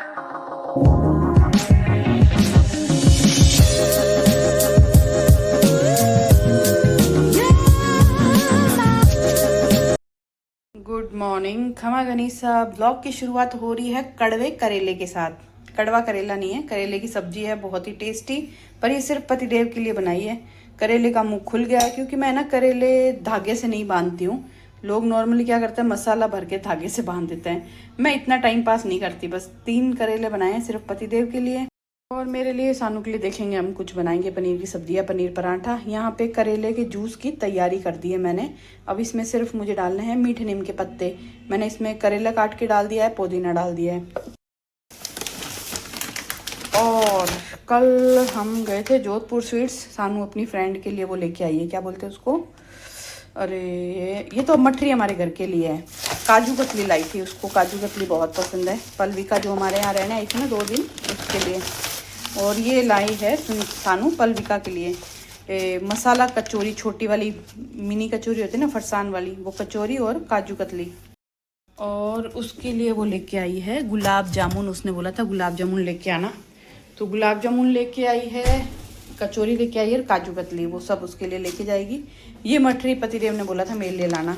Good morning खमा गनीसा। Blog की शुरुआत हो रही है कड़वे करेले के साथ। कड़वा करेला नहीं है, करेले की सब्जी है, बहुत ही टेस्टी। पर ये सिर्फ पतिदेव के लिए बनाई है। करेले का मुंह खुल गया है क्योंकि मैं ना करेले धागे से नहीं बांधती हूँ। लोग नॉर्मली क्या करते हैं, मसाला भर के धागे से बांध देते हैं। मैं इतना टाइम पास नहीं करती। बस 3 करेले बनाए हैं सिर्फ पतिदेव के लिए और मेरे लिए। सानू के लिए देखेंगे हम कुछ बनाएंगे, पनीर की सब्जी या पनीर पराठा। यहाँ पे करेले के जूस की तैयारी कर दी है मैंने। अब इसमें सिर्फ मुझे डालने हैं मीठे नीम के पत्ते। मैंने इसमें करेला काट के डाल दिया है, पुदीना डाल दिया है। और कल हम गए थे जोधपुर स्वीट्स। सानू अपनी फ्रेंड के लिए वो लेके आई है, क्या बोलते हैं उसको, अरे ये तो मठरी हमारे घर के लिए है। काजू कतली लाई थी, उसको काजू कतली बहुत पसंद है। पलविका जो हमारे यहाँ रहने आई थी ना 2 दिन, उसके लिए। और ये लाई है सानू पलविका के लिए मसाला कचौरी, छोटी वाली मिनी कचौरी होती है ना, फरसान वाली, वो कचौरी और काजू कतली। और उसके लिए वो लेके आई है गुलाब जामुन। उसने बोला था गुलाब जामुन लेके आना, तो गुलाब जामुन लेके आई है, कचौरी लेके आई है और काजू कतली, वो सब उसके लिए लेके जाएगी। ये मठरी पतिदेव ने बोला था मेरे लिए लाना,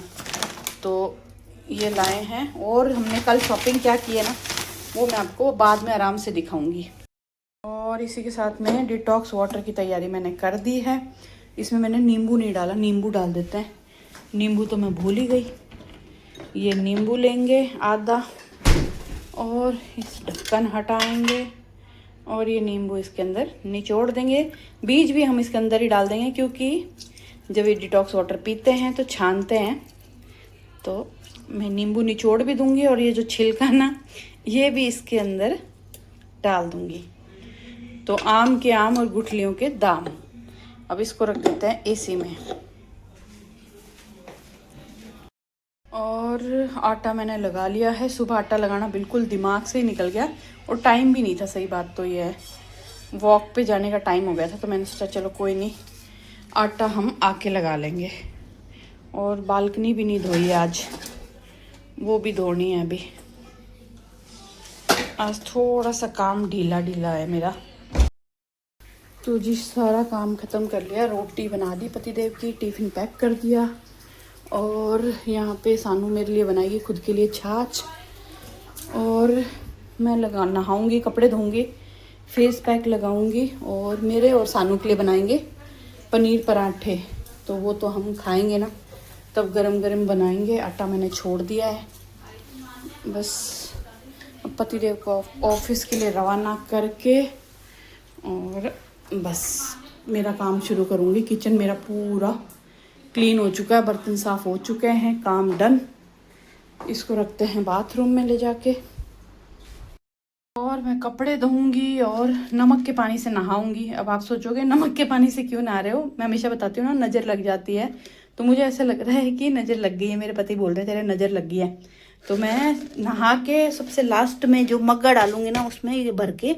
तो ये लाए हैं। और हमने कल शॉपिंग क्या की है ना, वो मैं आपको बाद में आराम से दिखाऊंगी। और इसी के साथ में डिटॉक्स वाटर की तैयारी मैंने कर दी है। इसमें मैंने नींबू नहीं डाला, नींबू डाल देते हैं। नींबू तो मैं भूल ही गई। ये नींबू लेंगे आधा और इस ढक्कन हटाएंगे और ये नींबू इसके अंदर निचोड़ देंगे। बीज भी हम इसके अंदर ही डाल देंगे क्योंकि जब ये डिटॉक्स वाटर पीते हैं तो छानते हैं, तो मैं नींबू निचोड़ भी दूंगी और ये जो छिलका ना, ये भी इसके अंदर डाल दूंगी। तो आम के आम और गुठलियों के दाम। अब इसको रख देते हैं एसी में। और आटा मैंने लगा लिया है। सुबह आटा लगाना बिल्कुल दिमाग से ही निकल गया और टाइम भी नहीं था। सही बात तो ये है, वॉक पे जाने का टाइम हो गया था, तो मैंने सोचा चलो कोई नहीं, आटा हम आके लगा लेंगे। और बालकनी भी नहीं धोई है आज, वो भी धोनी है अभी। आज थोड़ा सा काम ढीला ढीला है मेरा। तो जी सारा काम ख़त्म कर लिया। रोटी बना दी पतिदेव की, टिफ़िन पैक कर दिया। और यहाँ पे सानू मेरे लिए बनाएगी खुद के लिए छाछ। और मैं नहाऊंगी, कपड़े धोऊंगी, फेस पैक लगाऊंगी। और मेरे और सानू के लिए बनाएंगे पनीर पराठे। तो वो तो हम खाएंगे ना, तब गरम गरम बनाएंगे। आटा मैंने छोड़ दिया है। बस अब पतिदेव को ऑफिस के लिए रवाना करके और बस मेरा काम शुरू करूँगी। किचन मेरा पूरा क्लीन हो चुका है, बर्तन साफ़ हो चुके हैं, काम डन। इसको रखते हैं बाथरूम में ले जाके और मैं कपड़े धोऊंगी और नमक के पानी से नहाऊंगी। अब आप सोचोगे नमक के पानी से क्यों नहा रहे हो, मैं हमेशा बताती हूँ ना, नज़र लग जाती है। तो मुझे ऐसा लग रहा है कि नज़र लग गई है। मेरे पति बोल रहे थे तेरे नज़र लग गई है। तो मैं नहा के सबसे लास्ट में जो मग्गा डालूंगी ना, उसमें ये भर के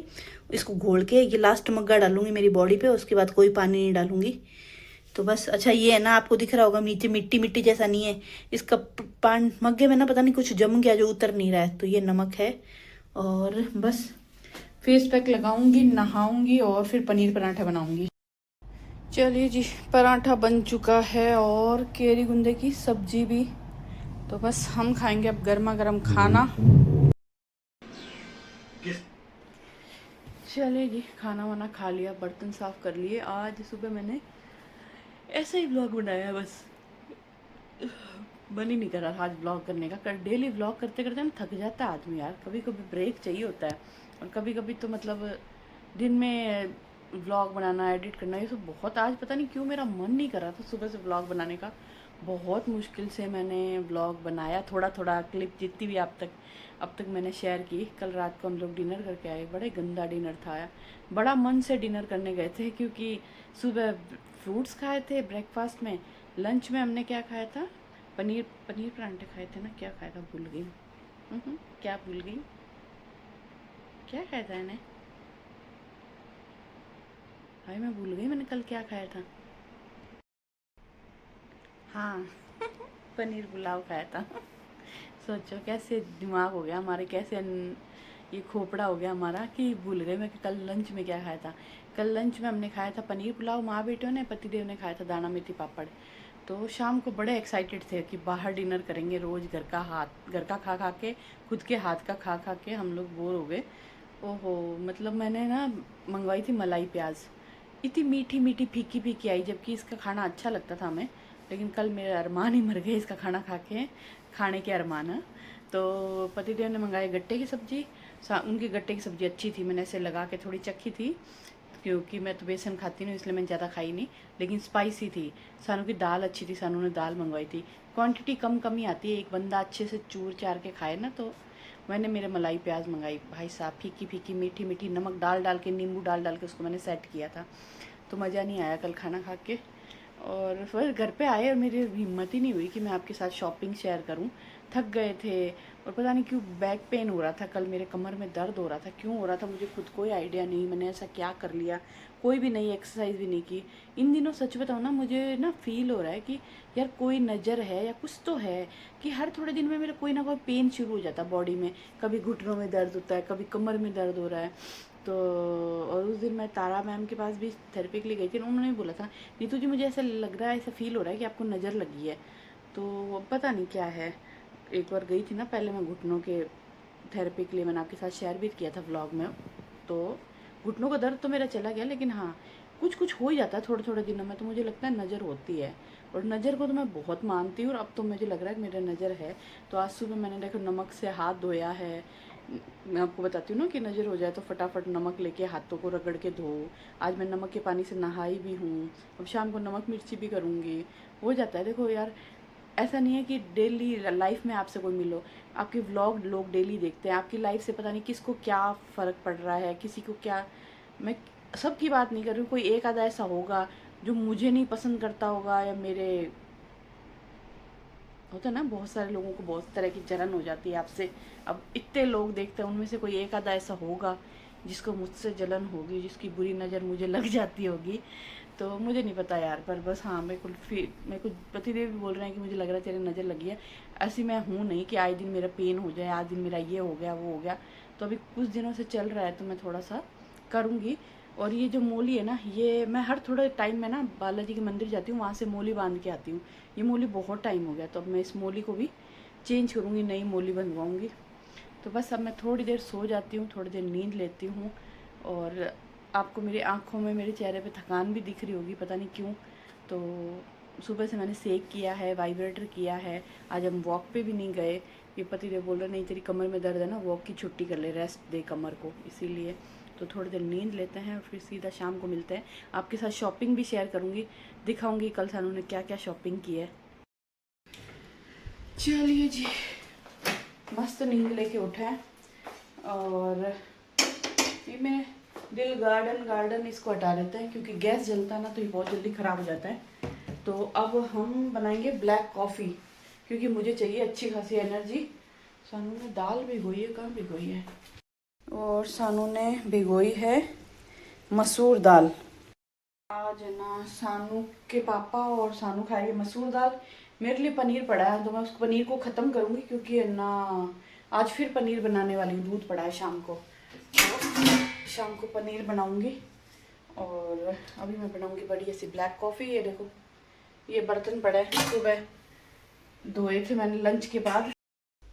इसको घोल के ये लास्ट मग्गा डालूंगी मेरी बॉडी पे। उसके बाद कोई पानी नहीं डालूंगी। तो बस अच्छा ये है ना, आपको दिख रहा होगा नीचे मिट्टी मिट्टी जैसा नहीं है इसका मग्गे में ना, पता नहीं कुछ जम गया जो उतर नहीं रहा है, तो ये नमक है। और बस फेस पैक लगाऊंगी, नहाऊंगी और फिर पनीर पराठा बनाऊंगी। चलिए जी, पराठा बन चुका है और केरी गुंदे की सब्जी भी। तो बस हम खाएंगे अब गर्मा गर्म खाना। चलिए जी, खाना वाना खा लिया, बर्तन साफ कर लिए। आज सुबह मैंने ऐसे ही व्लॉग बनाया, बस मन ही नहीं कर रहा था आज व्लॉग करने का। डेली व्लॉग करते करते ना थक जाता है आदमी यार। कभी कभी ब्रेक चाहिए होता है। और कभी कभी तो मतलब दिन में व्लॉग बनाना, एडिट करना, ये सब बहुत, आज पता नहीं क्यों मेरा मन नहीं कर रहा था सुबह से व्लॉग बनाने का। बहुत मुश्किल से मैंने व्लॉग बनाया, थोड़ा थोड़ा क्लिप जितनी भी अब तक मैंने शेयर की। कल रात को हम लोग डिनर करके आए, बड़े गंदा डिनर था यार। बड़ा मन से डिनर करने गए थे क्योंकि सुबह फ्रूट्स खाए थे ब्रेकफास्ट में। लंच में हमने क्या खाया था, पनीर परांठे खाए थे ना, क्या खाया था भूल गई। क्या भूल गई, क्या खाया था इन्हें, भाई मैं भूल गई मैंने कल क्या खाया था। हाँ पनीर पुलाव खाया था। सोचो कैसे दिमाग हो गया हमारे, कैसे ये खोपड़ा हो गया हमारा कि भूल गए मैं कि कल लंच में क्या खाया था। कल लंच में हमने खाया था पनीर पुलाव, माँ बेटों ने, पतिदेव ने खाया था दाना मेथी पापड़। तो शाम को बड़े एक्साइटेड थे कि बाहर डिनर करेंगे, रोज़ घर का खा खा के, खुद के हाथ का खा खा के हम लोग बोर हो गए। ओहो, मतलब मैंने ना मंगवाई थी मलाई प्याज, इतनी मीठी मीठी फीकी फीकी आई, जबकि इसका खाना अच्छा लगता था हमें। लेकिन कल मेरे अरमान ही मर गए इसका खाना खा के, खाने के अरमान है। तो पतिदेव ने मंगाई गट्टे की सब्ज़ी। उनकी गट्टे की सब्ज़ी अच्छी थी, मैंने ऐसे लगा के थोड़ी चखी थी, क्योंकि मैं तो बेसन खाती नहीं इसलिए मैंने ज़्यादा खाई नहीं, लेकिन स्पाइसी थी। सानू की दाल अच्छी थी, सानू ने दाल मंगवाई थी। क्वांटिटी कम कम ही आती है, एक बंदा अच्छे से चूर चार के खाए ना। तो मैंने मेरे मलाई प्याज मंगाई, भाई साहब फीकी फीकी मीठी मीठी, नमक डाल के, नींबू डाल के उसको मैंने सेट किया था। तो मज़ा नहीं आया कल खाना खा के। और फिर घर पे आए और मेरी हिम्मत ही नहीं हुई कि मैं आपके साथ शॉपिंग शेयर करूं। थक गए थे और पता नहीं क्यों बैक पेन हो रहा था कल, मेरे कमर में दर्द हो रहा था। क्यों हो रहा था मुझे खुद कोई आइडिया नहीं, मैंने ऐसा क्या कर लिया, कोई भी नई एक्सरसाइज भी नहीं की। इन दिनों सच बताऊँ ना, मुझे ना फील हो रहा है कि यार कोई नज़र है या कुछ तो है, कि हर थोड़े दिन में मेरा कोई ना कोई पेन शुरू हो जाता है बॉडी में। कभी घुटनों में दर्द होता है, कभी कमर में दर्द हो रहा है। तो और उस दिन मैं तारा मैम के पास भी थेरेपी के लिए गई थी, उन्होंने बोला था नीतू जी मुझे ऐसा लग रहा है, ऐसा फील हो रहा है कि आपको नज़र लगी है। तो पता नहीं क्या है। एक बार गई थी ना पहले मैं घुटनों के थेरेपी के लिए, मैंने आपके साथ शेयर भी किया था व्लॉग में। तो घुटनों का दर्द तो मेरा चला गया, लेकिन हाँ कुछ कुछ हो ही जाता है थोड़े थोड़े दिनों में। तो मुझे लगता है नज़र होती है, और नज़र को तो मैं बहुत मानती हूँ, और अब तो मुझे लग रहा है कि मेरा नज़र है। तो आज सुबह मैंने देखो नमक से हाथ धोया है। मैं आपको बताती हूँ ना कि नज़र हो जाए तो फटाफट नमक लेके हाथों को रगड़ के धो। आज मैं नमक के पानी से नहाई भी हूँ, अब शाम को नमक मिर्ची भी करूँगी। हो जाता है देखो यार, ऐसा नहीं है कि डेली लाइफ में आपसे कोई मिलो, आपके व्लॉग लोग डेली देखते हैं, आपकी लाइफ से पता नहीं किसको क्या फ़र्क पड़ रहा है, किसी को क्या। मैं सबकी बात नहीं कर रही हूँ, कोई एक आधा ऐसा होगा जो मुझे नहीं पसंद करता होगा, या मेरे होता है ना बहुत सारे लोगों को बहुत तरह की जलन हो जाती है आपसे। अब इतने लोग देखते हैं, उनमें से कोई एक आधा ऐसा होगा जिसको मुझसे जलन होगी, जिसकी बुरी नज़र मुझे लग जाती होगी। तो मुझे नहीं पता यार, पर बस हाँ मेरे को पतिदेव भी बोल रहे हैं कि मुझे लग रहा है तेरे नज़र लगी है। ऐसी मैं हूँ नहीं कि आए दिन मेरा पेन हो जाए, आज दिन मेरा ये हो गया वो हो गया। तो अभी कुछ दिनों से चल रहा है, तो मैं थोड़ा सा करूँगी। और ये जो मोली है ना, ये मैं हर थोड़े टाइम में ना बालाजी के मंदिर जाती हूँ, वहाँ से मोली बांध के आती हूँ। ये मोली बहुत टाइम हो गया, तो अब मैं इस मोली को भी चेंज करूँगी, नई मोली बनवाऊँगी। तो बस अब मैं थोड़ी देर सो जाती हूँ, थोड़ी देर नींद लेती हूँ। और आपको मेरी आँखों में, मेरे चेहरे पे थकान भी दिख रही होगी, पता नहीं क्यों। तो सुबह से मैंने सेक किया है, वाइब्रेटर किया है। आज हम वॉक पे भी नहीं गए, ये पतिदेव बोल रहे नहीं तेरी कमर में दर्द है ना, वॉक की छुट्टी कर ले, रेस्ट दे कमर को, इसीलिए। तो थोड़ी देर नींद लेते हैं और फिर सीधा शाम को मिलते हैं। आपके साथ शॉपिंग भी शेयर करूँगी, दिखाऊँगी कल सानू ने क्या क्या शॉपिंग की है। चलिए जी, मस्त नींद लेके उठे हैं। और ये मैं दिल गार्डन इसको हटा देते हैं, क्योंकि गैस जलता है ना तो ये बहुत जल्दी ख़राब हो जाता है। तो अब हम बनाएंगे ब्लैक कॉफ़ी, क्योंकि मुझे चाहिए अच्छी खासी एनर्जी। सानू ने दाल भिगोई है, कहाँ भिगोई है, और सानू ने भिगोई है मसूर दाल। आज ना सानू के पापा और सानू खाएंगे मसूर दाल। मेरे लिए पनीर पड़ा है, तो मैं उस पनीर को ख़त्म करूँगी, क्योंकि ना आज फिर पनीर बनाने वाली हूँ, दूध पड़ा है शाम को, तो शाम को पनीर बनाऊँगी। और अभी मैं बनाऊँगी बढ़िया सी ब्लैक कॉफ़ी। ये देखो ये बर्तन पड़े हैं, सुबह धोए थे मैंने लंच के बाद।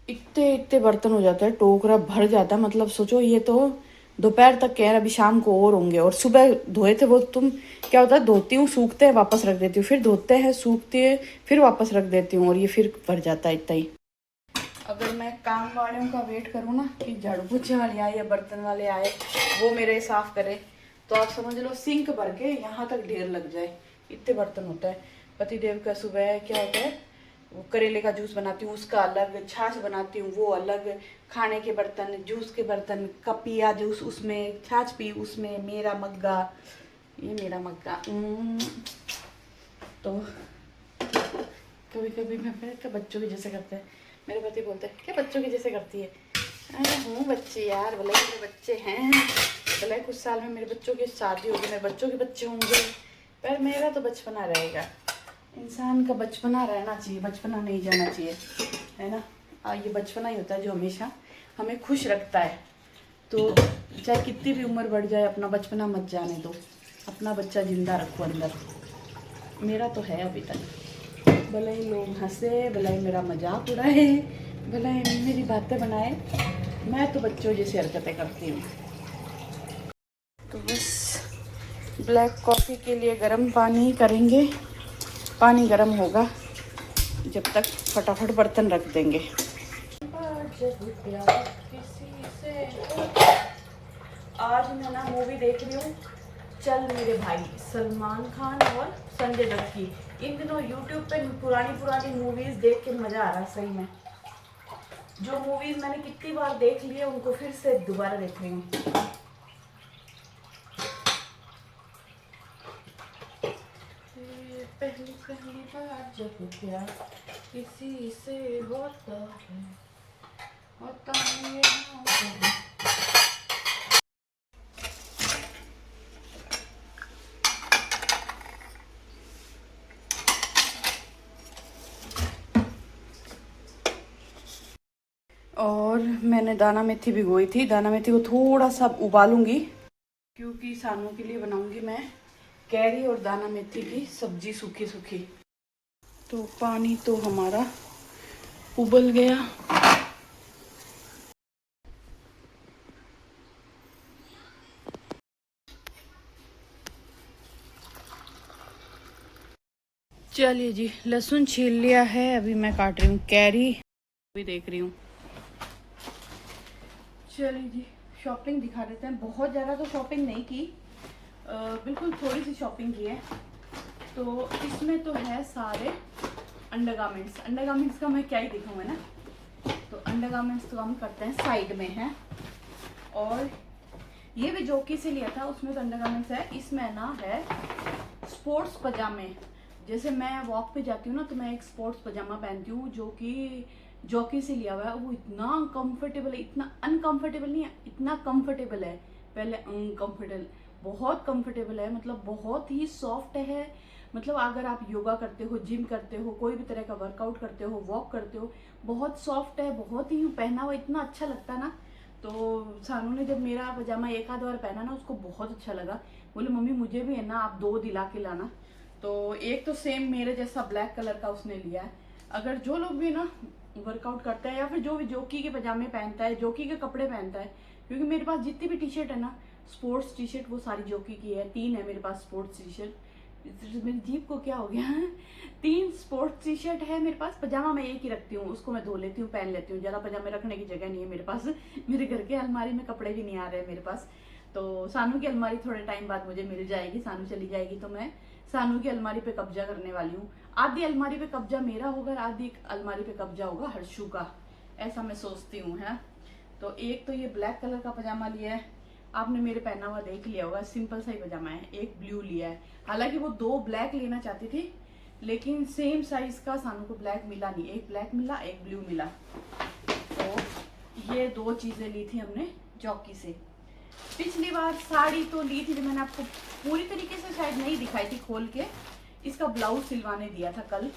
इतने इतने बर्तन हो जाते हैं, टोकरा भर जाता है। मतलब सोचो, ये तो दोपहर तक कह रहे, अभी शाम को और होंगे। और सुबह धोए थे वो, तुम क्या होता है, धोती हूँ, सूखते हैं, वापस रख देती हूँ, फिर धोते हैं, सूखते हैं, फिर वापस रख देती हूँ, और ये फिर भर जाता है इतना ही। अगर मैं काम वालों का वेट करूँ ना कि झाड़ू पोछे वाले आए या बर्तन वाले आए, वो मेरे साफ करे, तो आप समझ लो सिंक भर के यहाँ तक ढेर लग जाए, इतने बर्तन होता है। पतिदेव का सुबह क्या होता है, वो करेले का जूस बनाती हूँ, उसका अलग, छाछ बनाती हूँ वो अलग, खाने के बर्तन, जूस के बर्तन, कप पिया जूस उसमें, छाछ पी उसमें, मेरा मग्गा, ये मेरा मग्गा। तो कभी कभी मैं फिर बच्चों के जैसे करते हैं, मेरे पति बोलते हैं क्या बच्चों के जैसे करती है। अरे हूँ बच्चे यार, भले मेरे बच्चे हैं, भले कुछ साल में मेरे बच्चों की शादी होगी, मेरे बच्चों के बच्चे होंगे, पर मेरा तो बचपना रहेगा। इंसान का बचपना रहना चाहिए, बचपना नहीं जाना चाहिए, है ना। ये बचपना ही होता है जो हमेशा हमें खुश रखता है। तो चाहे कितनी भी उम्र बढ़ जाए अपना बचपना मत जाने दो, अपना बच्चा जिंदा रखो अंदर। मेरा तो है अभी तक, भले ही लोग हंसे, भले ही मेरा मजाक उड़ाए, भले ही मेरी बातें बनाए, मैं तो बच्चों जैसी हरकतें करती हूँ। तो बस ब्लैक कॉफ़ी के लिए गर्म पानी करेंगे, पानी गर्म होगा जब तक फटाफट बर्तन रख देंगे। आज मैं ना मूवी देख रही हूँ चल मेरे भाई, सलमान खान और संजय दत्त की। इन दिनों यूट्यूब पे पुरानी मूवीज़ देख के मज़ा आ रहा है सही में। जो मूवीज़ मैंने कितनी बार देख ली है उनको फिर से दोबारा देख रही हूँ। पहली बार जब प्यार किसी से होता है, होता है ये ना। और मैंने दाना मेथी भिगोई थी, दाना मेथी को थोड़ा सा उबालूंगी क्योंकि सानू के लिए बनाऊंगी मैं कैरी और दाना मेथी की सब्जी सूखी सूखी। तो पानी तो हमारा उबल गया। चलिए जी, लहसुन छील लिया है, अभी मैं काट रही हूँ कैरी, अभी देख रही हूँ। चलिए जी, शॉपिंग दिखा देते हैं। बहुत ज़्यादा तो शॉपिंग नहीं की, बिल्कुल थोड़ी सी शॉपिंग की है। तो इसमें तो है सारे अंडरगारमेंट्स। अंडरगारमेंट्स का मैं क्या ही दिखाऊंगा ना, तो अंडरगारमेंट्स तो हम करते हैं साइड में है। और ये भी जोकी से लिया था, उसमें तो अंडरगारमेंट्स है। इसमें ना है स्पोर्ट्स पजामे। जैसे मैं वॉक पे जाती हूँ ना तो मैं एक स्पोर्ट्स पजामा पहनती हूँ जो कि जॉकी से लिया हुआ है। वो इतना कंफर्टेबल है, इतना अनकंफर्टेबल नहीं है, इतना कंफर्टेबल है। पहले अनकंफर्टेबल, बहुत कंफर्टेबल है, मतलब बहुत ही सॉफ्ट है। मतलब अगर आप योगा करते हो, जिम करते हो, कोई भी तरह का वर्कआउट करते हो, वॉक करते हो, बहुत सॉफ्ट है, बहुत ही पहना हुआ इतना अच्छा लगता है ना। तो सानू ने जब मेरा पजामा एक आध बार पहना ना, उसको बहुत अच्छा लगा। बोले मम्मी मुझे भी है ना, आप 2 दिला के लाना। तो एक तो सेम मेरे जैसा ब्लैक कलर का उसने लिया है। अगर जो लोग भी ना वर्कआउट करता है या फिर जो भी जॉकी के पजामे पहनता है, जॉकी के कपड़े पहनता है, क्योंकि मेरे पास जितनी भी टी शर्ट है ना स्पोर्ट्स टी शर्ट, वो सारी जॉकी की है। 3 है मेरे पास स्पोर्ट्स टी शर्ट। मेरी जीप को क्या हो गया 3 स्पोर्ट्स टी शर्ट है मेरे पास। पजामा मैं एक ही रखती हूँ, उसको मैं धो लेती हूँ, पहन लेती हूँ। ज़्यादा पजामे रखने की जगह नहीं है मेरे पास। मेरे घर के अलमारी में कपड़े भी नहीं आ रहे मेरे पास। तो सानू की अलमारी थोड़े टाइम बाद मुझे मिल जाएगी, सानू चली जाएगी तो मैं सानू की अलमारी पे कब्जा करने वाली हूँ। आधी अलमारी पे कब्जा मेरा होगा, आधी अलमारी पे कब्जा होगा हर्षू का, ऐसा मैं सोचती हूँ, है। तो एक तो ये ब्लैक कलर का पजामा लिया है, आपने मेरे पहना हुआ देख लिया होगा, सिंपल सा ही पजामा है। एक ब्लू लिया है, हालांकि वो 2 ब्लैक लेना चाहती थी लेकिन सेम साइज का सानू को ब्लैक मिला नहीं, एक ब्लैक मिला एक ब्लू मिला। तो ये 2 चीजें ली थी हमने जॉकी से। पिछली बार साड़ी तो ली थी जो मैंने आपको पूरी तरीके से शायद नहीं दिखाई थी खोल के। इसका ब्लाउज सिलवाने दिया था कल,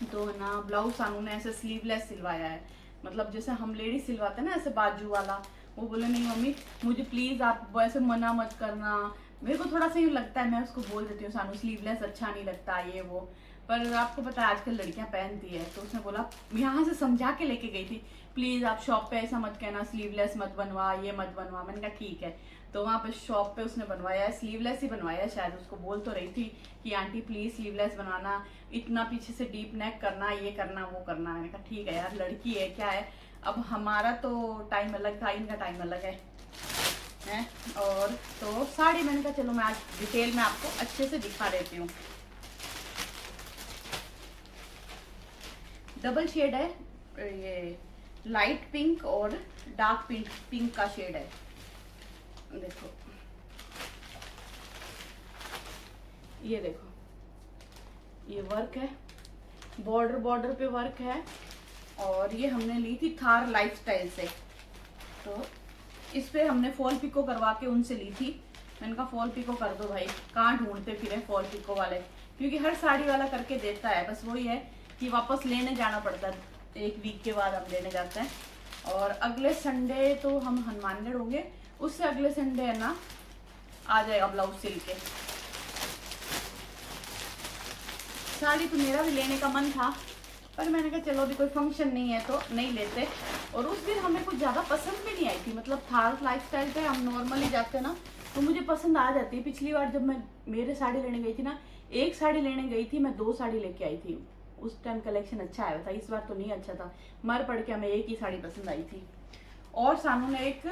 तो ना ब्लाउज सानू ने ऐसे स्लीवलेस सिलवाया है, मतलब जैसे हम लेडीज सिलवाते हैं ना ऐसे बाजू वाला। वो बोले नहीं मम्मी मुझे प्लीज आप वैसे मना मत करना। मेरे को थोड़ा सा यूँ लगता है, मैं उसको बोल देती हूँ सानू स्लीवलेस अच्छा नहीं लगता ये वो, पर आपको पता है आजकल लड़कियां पहनती है। तो उसने बोला, यहाँ से समझा के लेके गई थी, प्लीज आप शॉप पे ऐसा मत कहना, स्लीवलेस मत बनवा, ये मत बनवा। मैंने कहा ठीक है। तो वहाँ पे शॉप पे उसने बनवाया है, स्लीवलेस ही बनवाया है शायद। उसको बोल तो रही थी कि आंटी प्लीज स्लीवलेस बनवाना, इतना पीछे से डीप नेक करना, ये करना वो करना। मैंने कहा ठीक है यार, लड़की है क्या है, अब हमारा तो टाइम अलग था, इनका टाइम अलग है। और तो साड़ी मैंने कहा चलो मैं आज डिटेल में आपको अच्छे से दिखा देती हूँ। डबल शेड है, ये लाइट पिंक और डार्क पिंक का शेड है। देखो ये देखो, ये वर्क है, बॉर्डर पे वर्क है। और ये हमने ली थी थार लाइफस्टाइल से, तो इस पे हमने फॉल पिको करवा के उनसे ली थी। मैंने कहा फॉल पिको कर दो भाई, कहाँ ढूंढते फिरे फॉल पिको वाले, क्योंकि हर साड़ी वाला करके देता है, बस वही है कि वापस लेने जाना पड़ता है, 1 वीक के बाद हम लेने जाते हैं। और अगले संडे तो हम हनुमानगढ़ होंगे, उससे अगले संडे है ना आ जाएगा ब्लाउज सिल के। साड़ी तो मेरा भी लेने का मन था, पर मैंने कहा चलो अभी कोई फंक्शन नहीं है तो नहीं लेते। और उस दिन हमें कुछ ज़्यादा पसंद भी नहीं आई थी, मतलब थार लाइफस्टाइल पे हम नॉर्मली जाते ना तो मुझे पसंद आ जाती है। पिछली बार जब मैं मेरे साड़ी लेने गई थी ना, एक साड़ी लेने गई थी, मैं 2 साड़ी लेके आई थी। उस टाइम कलेक्शन अच्छा आया था, इस बार तो नहीं अच्छा था। मर पड़ के हमें एक ही साड़ी पसंद आई थी। और सानू ने एक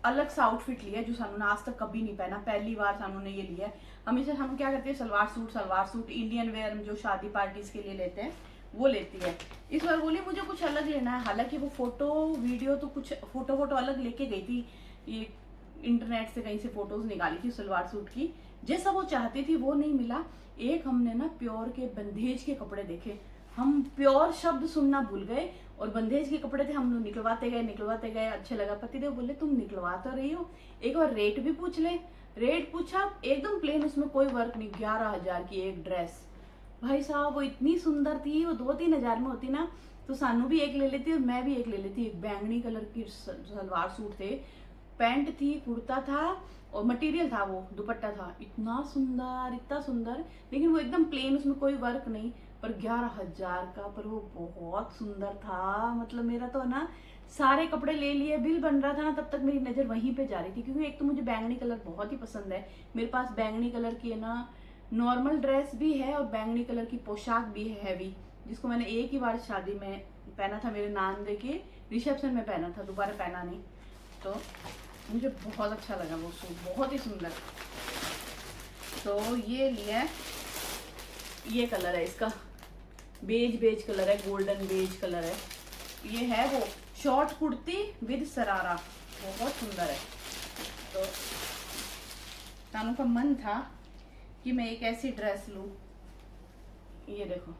अलग सा आउटफिट लिया जो सानू ने आज तक कभी नहीं पहना, पहली बार सानू ने ये लिया है। हमेशा सानू क्या करती है, सलवार सूट इंडियन वेयर जो शादी पार्टीज के लिए लेते हैं वो लेती है। इस बार बोली मुझे कुछ अलग लेना है। हालांकि वो फोटो वीडियो तो कुछ फोटो अलग लेके गई थी, ये इंटरनेट से कहीं से फोटोज निकाली थी सलवार सूट की, जैसा वो चाहती थी वो नहीं मिला। एक हमने ना प्योर के बंदेज के कपड़े देखे, हम प्योर शब्द सुनना भूल गए और बंदेज के कपड़े थे। हम लोग निकलवाते गए, अच्छे लगा। पतिदेव बोले तुम निकलवा तो रही हो, एक बार रेट भी पूछ ले। रेट पूछा, एकदम प्लेन, उसमें कोई वर्क नहीं, 11,000 की एक ड्रेस। भाई साहब वो इतनी सुंदर थी, वो 2-3 हजार में होती ना तो सानू भी एक ले लेती और मैं भी एक ले लेती। एक बैंगनी कलर की सलवार सूट थे, पैंट थी, कुर्ता था और मटेरियल था, वो दुपट्टा था, इतना सुंदर, लेकिन वो एकदम प्लेन, उसमें कोई वर्क नहीं, पर 11,000 का, पर वो बहुत सुंदर था। मतलब मेरा तो ना सारे कपड़े ले लिए, बिल बन रहा था ना तब तक मेरी नज़र वहीं पे जा रही थी, क्योंकि एक तो मुझे बैंगनी कलर बहुत ही पसंद है। मेरे पास बैंगनी कलर की है ना नॉर्मल ड्रेस भी है और बैंगनी कलर की पोशाक भी है हैवी, जिसको मैंने एक ही बार शादी में पहना था, मेरे नानदे के रिसेप्शन में पहना था, दोबारा पहना नहीं। तो मुझे बहुत अच्छा लगा वो सूट, बहुत ही सुंदर। तो ये लिया, ये कलर है इसका, बेज कलर है, गोल्डन बेज कलर है। ये है वो शॉर्ट कुर्ती विद सरारा, बहुत सुंदर है। तो तानू का मन था कि मैं एक ऐसी ड्रेस लूं, ये देखो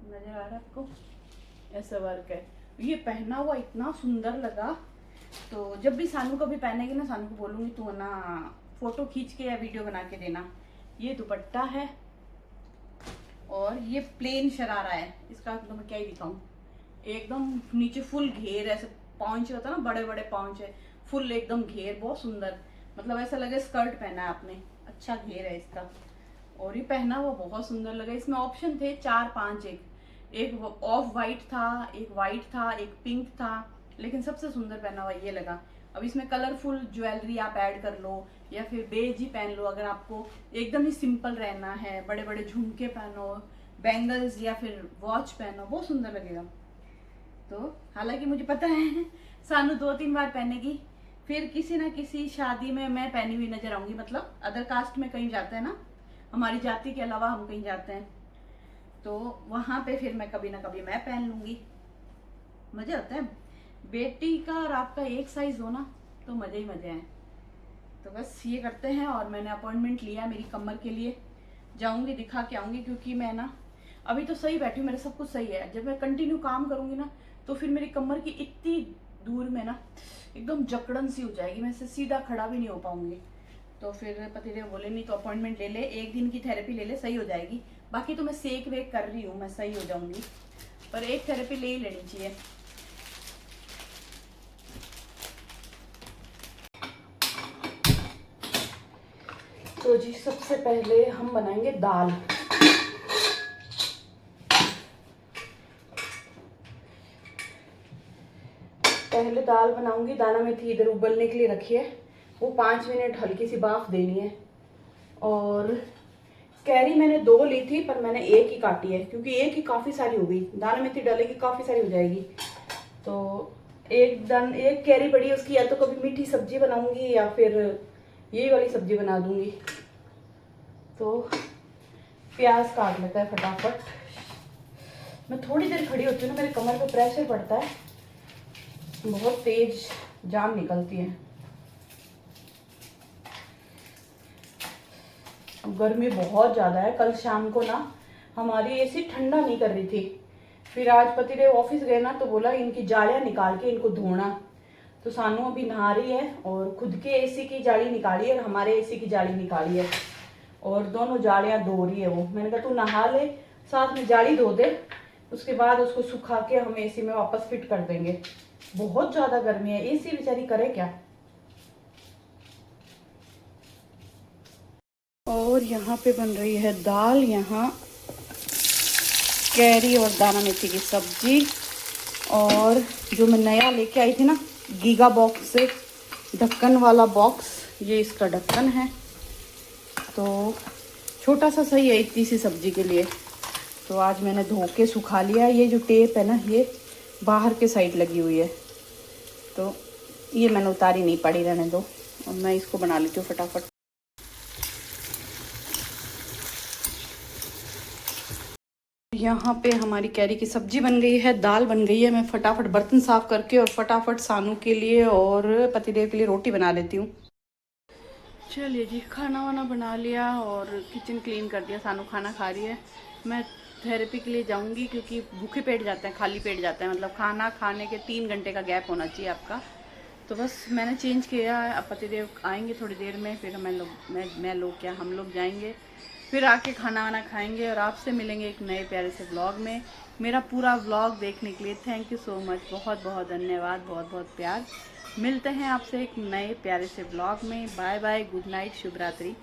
नजर आ रहा है आपको, ऐसा वर्क है। ये पहना हुआ इतना सुंदर लगा, तो जब भी सानू कभी पहनेगी ना, सानू को बोलूंगी तू ना फोटो खींच के या वीडियो बना के देना। ये दुपट्टा है और ये प्लेन शरारा है, इसका तो मैं क्या ही दिखाऊं, एकदम नीचे फुल घेर, ऐसे पाउंच होता है ना, बड़े बड़े पाउंच है, फुल एकदम घेर, बहुत सुंदर, मतलब ऐसा लगे स्कर्ट पहना है आपने, अच्छा घेर है इसका। और ये पहना हुआ बहुत सुंदर लगा। इसमें ऑप्शन थे 4-5, एक ऑफ वाइट था, एक वाइट था, एक पिंक था, लेकिन सबसे सुंदर पहना हुआ ये लगा। अब इसमें कलरफुल ज्वेलरी आप ऐड कर लो या फिर बेज ही पहन लो, अगर आपको एकदम ही सिंपल रहना है, बड़े बड़े झुमके पहनो, बैंगल्स या फिर वॉच पहनो, बहुत सुंदर लगेगा। तो हालांकि मुझे पता है सानू 2-3 बार पहनेगी, फिर किसी ना किसी शादी में मैं पहनी हुई नजर आऊंगी, मतलब अदर कास्ट में कहीं जाते हैं ना, हमारी जाति के अलावा हम कहीं जाते हैं तो वहां पे फिर मैं कभी ना कभी मैं पहन लूंगी। मजे होते हैं, बेटी का और आपका एक साइज हो ना तो मजे ही मजे हैं। तो बस ये करते हैं, और मैंने अपॉइंटमेंट लिया मेरी कमर के लिए, जाऊंगी दिखा के आऊंगी, क्योंकि मैं ना अभी तो सही बैठी हूँ, मेरा सब कुछ सही है। जब मैं कंटिन्यू काम करूंगी ना तो फिर मेरी कमर की इतनी दूर में ना एकदम जकड़न सी हो जाएगी, मैं इससे सीधा खड़ा भी नहीं हो पाऊंगी। तो फिर पतिदेव बोले नहीं तो अपॉइंटमेंट ले ले, 1 दिन की थेरेपी ले ले, सही हो जाएगी। बाकी तो मैं सेक वेक कर रही हूँ, मैं सही हो जाऊंगी, पर एक थेरेपी ले ही लेनी चाहिए। तो जी सबसे पहले हम बनाएंगे दाल। पहले दाल बनाऊंगी, दाना मेथी इधर उबलने के लिए रखी है, वो 5 मिनट हल्की सी भाप देनी है। और कैरी मैंने 2 ली थी, पर मैंने 1 ही काटी है, क्योंकि 1 ही काफ़ी सारी हो गई, दाना मेथी डालेगी काफ़ी सारी हो जाएगी। तो एक कैरी पड़ी है, उसकी या तो कभी मीठी सब्जी बनाऊंगी या फिर ये वाली सब्जी बना दूंगी। तो प्याज काट लेता है फटाफट। मैं थोड़ी देर खड़ी होती हूँ ना, मेरे कमर पे प्रेशर पड़ता है, बहुत तेज जान निकलती है। गर्मी बहुत ज़्यादा है, कल शाम को ना हमारी एसी ठंडा नहीं कर रही थी, फिर आज पतिदेव ऑफिस गए ना तो बोला इनकी जालियाँ निकाल के इनको धोना। तो सानू अभी नहा रही है और खुद के एसी की जाली निकाली है और हमारे एसी की जाली निकाली है, और दोनों जालियाँ धो रही है वो। मैंने कहा तू नहा ले, साथ में जाली धो दे, उसके बाद उसको सुखा के हम एसी में वापस फिट कर देंगे। बहुत ज़्यादा गर्मी है, एसी बेचारी करे क्या। और यहाँ पे बन रही है दाल, यहाँ कैरी और दाना मेथी की सब्जी। और जो मैं नया लेके आई थी ना गीगा बॉक्स से, ढक्कन वाला बॉक्स, ये इसका ढक्कन है। तो छोटा सा सही है इतनी सी सब्जी के लिए। तो आज मैंने धो के सुखा लिया। ये जो टेप है ना, ये बाहर के साइड लगी हुई है, तो ये मैंने उतारी नहीं, पड़ी रहने दो। और मैं इसको बना लेती हूँ फटाफट। यहाँ पे हमारी कैरी की सब्जी बन गई है, दाल बन गई है। मैं फटाफट बर्तन साफ करके और फटाफट सानू के लिए और पतिदेव के लिए रोटी बना लेती हूँ। चलिए जी, खाना वाना बना लिया और किचन क्लीन कर दिया। सानू खाना खा रही है। मैं थेरेपी के लिए जाऊंगी क्योंकि भूखे पेट जाते हैं, खाली पेट जाते हैं, मतलब खाना खाने के 3 घंटे का गैप होना चाहिए आपका। तो बस मैंने चेंज किया है। अब पतिदेव आएंगे थोड़ी देर में, फिर मैं लोग क्या हम लोग जाएंगे, फिर आके खाना वाना खाएंगे और आपसे मिलेंगे एक नए प्यारे से व्लॉग में। मेरा पूरा व्लॉग देखने के लिए थैंक यू सो मच, बहुत बहुत धन्यवाद, बहुत बहुत प्यार। मिलते हैं आपसे एक नए प्यारे से व्लॉग में। बाय बाय, गुड नाइट, शुभ रात्रि।